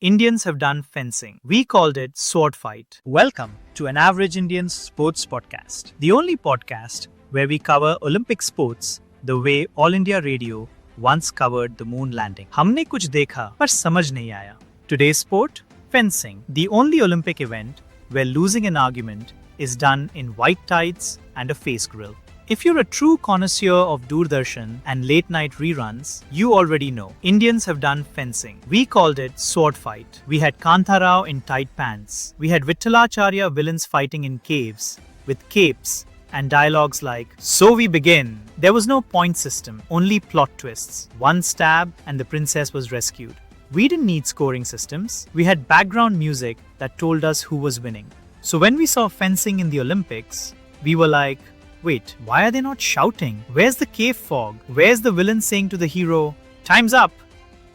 Indians have done fencing. We called it sword fight. Welcome to an average Indian sports podcast. The only podcast where we cover Olympic sports the way All India Radio once covered the moon landing. हमने कुछ देखा पर समझ नहीं आया. Today's sport? Fencing. The only Olympic event where losing an argument is done in white tights and a face grill. If you're a true connoisseur of Doordarshan and late-night reruns, you already know. Indians have done fencing. We called it sword fight. We had Kantharao in tight pants. We had Vittalacharya villains fighting in caves with capes and dialogues like, "So we begin." There was no point system, only plot twists. One stab and the princess was rescued. We didn't need scoring systems. We had background music that told us who was winning. So when we saw fencing in the Olympics, we were like, wait, why are they not shouting? Where's the cave fog? Where's the villain saying to the hero, "Time's up"?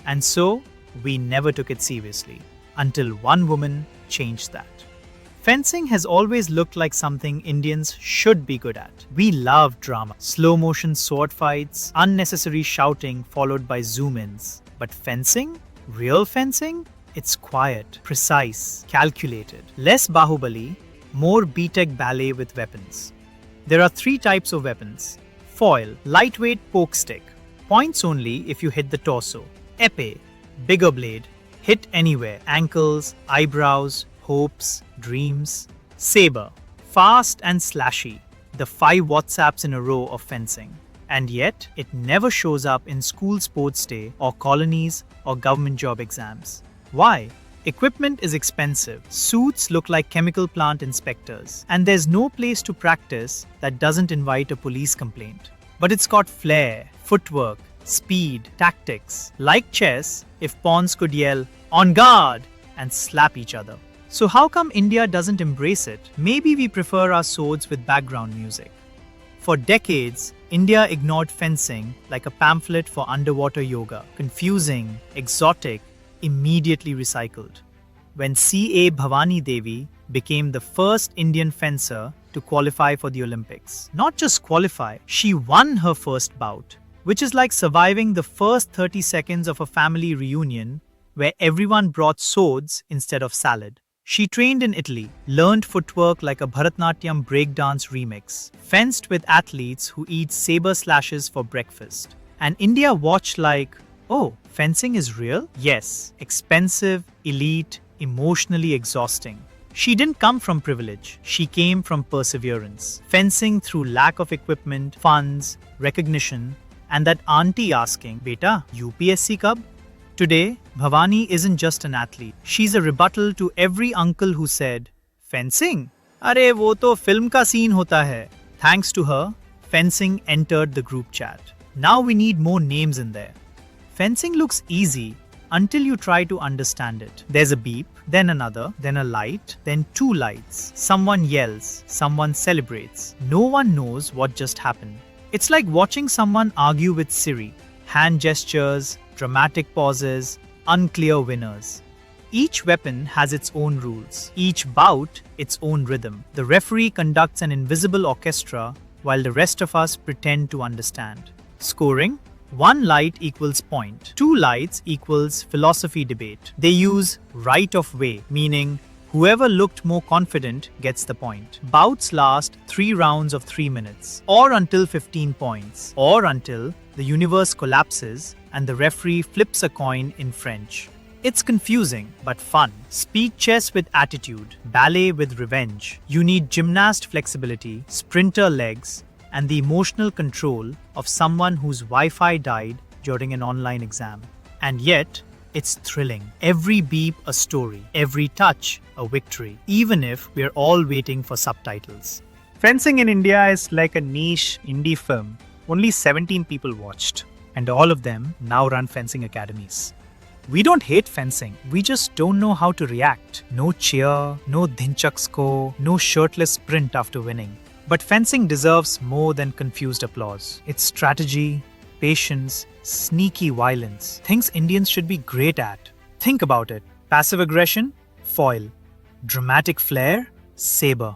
And so, we never took it seriously. Until one woman changed that. Fencing has always looked like something Indians should be good at. We love drama. Slow motion sword fights, unnecessary shouting followed by zoom-ins. But fencing? Real fencing? It's quiet, precise, calculated. Less Bahubali, more B-Tech ballet with weapons. There are three types of weapons. Foil, lightweight poke stick. Points only if you hit the torso. Epee, bigger blade. Hit anywhere. Ankles, eyebrows, hopes, dreams. Saber, fast and slashy. The 5 WhatsApps in a row of fencing. And yet, it never shows up in school sports day or colonies or government job exams. Why? Equipment is expensive, suits look like chemical plant inspectors, and there's no place to practice that doesn't invite a police complaint. But it's got flair, footwork, speed, tactics. Like chess, if pawns could yell, "On guard!" and slap each other. So how come India doesn't embrace it? Maybe we prefer our swords with background music. For decades, India ignored fencing like a pamphlet for underwater yoga. Confusing, exotic, immediately recycled. When CA Bhavani Devi became the first Indian fencer to qualify for the Olympics. Not just qualify, she won her first bout, which is like surviving the first 30 seconds of a family reunion where everyone brought swords instead of salad. She trained in Italy, learned footwork like a Bharatnatyam breakdance remix, fenced with athletes who eat saber slashes for breakfast. And India watched like, oh, fencing is real? Yes, expensive, elite, emotionally exhausting. She didn't come from privilege. She came from perseverance. Fencing through lack of equipment, funds, recognition, and that auntie asking, "Beta, UPSC kab?" Today, Bhavani isn't just an athlete. She's a rebuttal to every uncle who said, "Fencing? Arey, wo to film ka scene hota hai." Thanks to her, fencing entered the group chat. Now we need more names in there. Fencing looks easy until you try to understand it. There's a beep, then another, then a light, then 2 lights. Someone yells, someone celebrates. No one knows what just happened. It's like watching someone argue with Siri. Hand gestures, dramatic pauses, unclear winners. Each weapon has its own rules. Each bout, its own rhythm. The referee conducts an invisible orchestra while the rest of us pretend to understand. Scoring? 1 light equals point. 2 lights equals philosophy debate. They use right of way, meaning whoever looked more confident gets the point. Bouts last 3 rounds of 3 minutes, or until 15 points, or until the universe collapses and the referee flips a coin in French. It's confusing, but fun. Speed chess with attitude, ballet with revenge. You need gymnast flexibility, sprinter legs, and the emotional control of someone whose Wi-Fi died during an online exam. And yet, it's thrilling. Every beep a story, every touch a victory, even if we're all waiting for subtitles. Fencing in India is like a niche indie film. Only 17 people watched, and all of them now run fencing academies. We don't hate fencing, we just don't know how to react. No cheer, no dhinchaksko, no shirtless sprint after winning. But fencing deserves more than confused applause. It's strategy, patience, sneaky violence. Things Indians should be great at. Think about it. Passive aggression? Foil. Dramatic flair? Saber.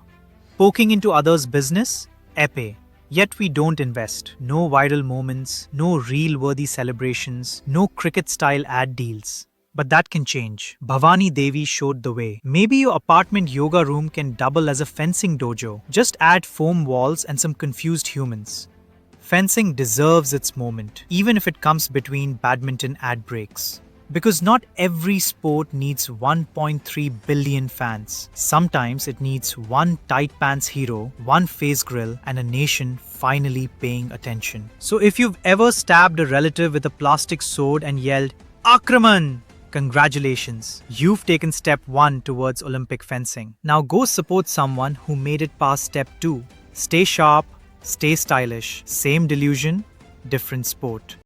Poking into others' business? Epee. Yet we don't invest. No viral moments, no reel-worthy celebrations, no cricket-style ad deals. But that can change. Bhavani Devi showed the way. Maybe your apartment yoga room can double as a fencing dojo. Just add foam walls and some confused humans. Fencing deserves its moment, even if it comes between badminton ad breaks. Because not every sport needs 1.3 billion fans. Sometimes it needs one tight pants hero, one face grill, and a nation finally paying attention. So if you've ever stabbed a relative with a plastic sword and yelled, Akraman! Congratulations, you've taken step 1 towards Olympic fencing. Now go support someone who made it past step 2. Stay sharp, stay stylish, same delusion, different sport.